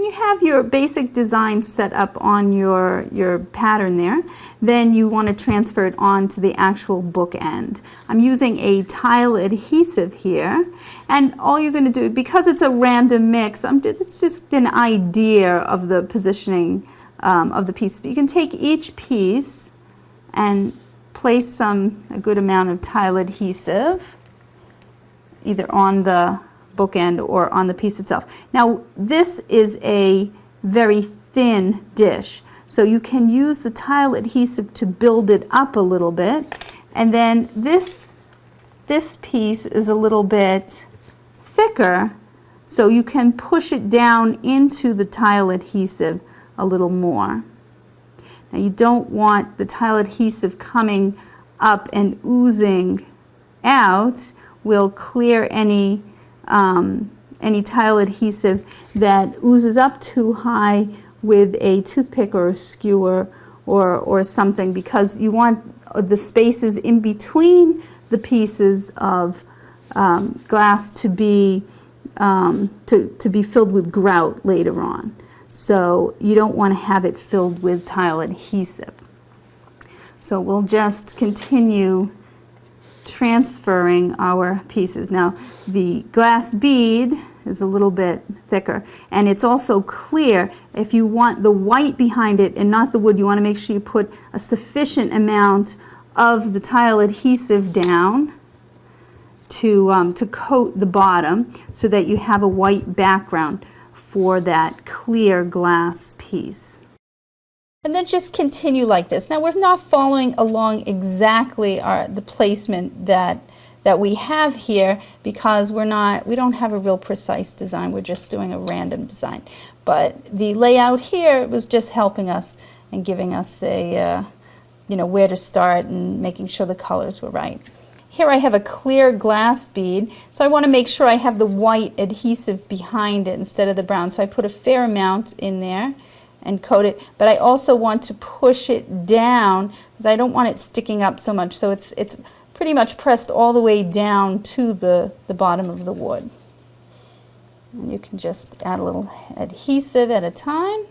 When you have your basic design set up on your pattern there, then you want to transfer it onto the actual bookend. I'm using a tile adhesive here, and all you're going to do, because it's a random mix, it's just an idea of the positioning of the piece. You can take each piece and place a good amount of tile adhesive either on the bookend or on the piece itself. Now this is a very thin dish, so you can use the tile adhesive to build it up a little bit, and then this piece is a little bit thicker, so you can push it down into the tile adhesive a little more. Now you don't want the tile adhesive coming up and oozing out. Will clear any tile adhesive that oozes up too high with a toothpick or a skewer or something, because you want the spaces in between the pieces of glass to be filled with grout later on. So you don't want to have it filled with tile adhesive. So we'll just continue transferring our pieces. Now the glass bead is a little bit thicker, and it's also clear. If you want the white behind it and not the wood, you want to make sure you put a sufficient amount of the tile adhesive down to coat the bottom so that you have a white background for that clear glass piece. And then just continue like this. Now we're not following along exactly the placement that we have here, because we don't have a real precise design. We're just doing a random design. But the layout here was just helping us and giving us a where to start and making sure the colors were right. Here I have a clear glass bead, so I want to make sure I have the white adhesive behind it instead of the brown. So I put a fair amount in there and coat it, but I also want to push it down because I don't want it sticking up so much. So it's pretty much pressed all the way down to the bottom of the wood. And you can just add a little adhesive at a time,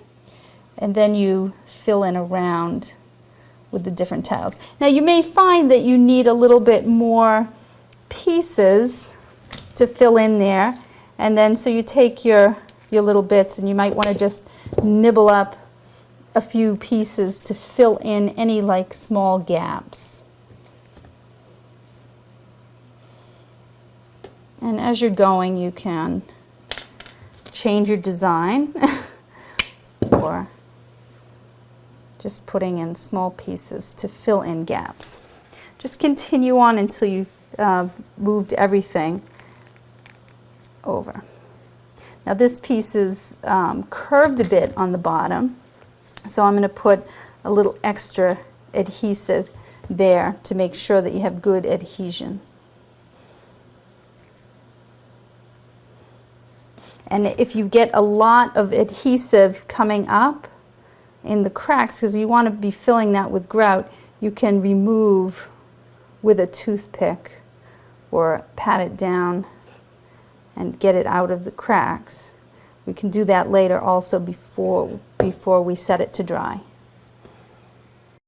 and then you fill in around with the different tiles. Now you may find that you need a little bit more pieces to fill in there, and then so you take your little bits, and you might want to just nibble up a few pieces to fill in any like small gaps. And as you're going, you can change your design or just putting in small pieces to fill in gaps. Just continue on until you've moved everything over. Now this piece is curved a bit on the bottom, so I'm going to put a little extra adhesive there to make sure that you have good adhesion. And if you get a lot of adhesive coming up in the cracks, because you want to be filling that with grout, you can remove with a toothpick or pat it down and get it out of the cracks. We can do that later also before we set it to dry.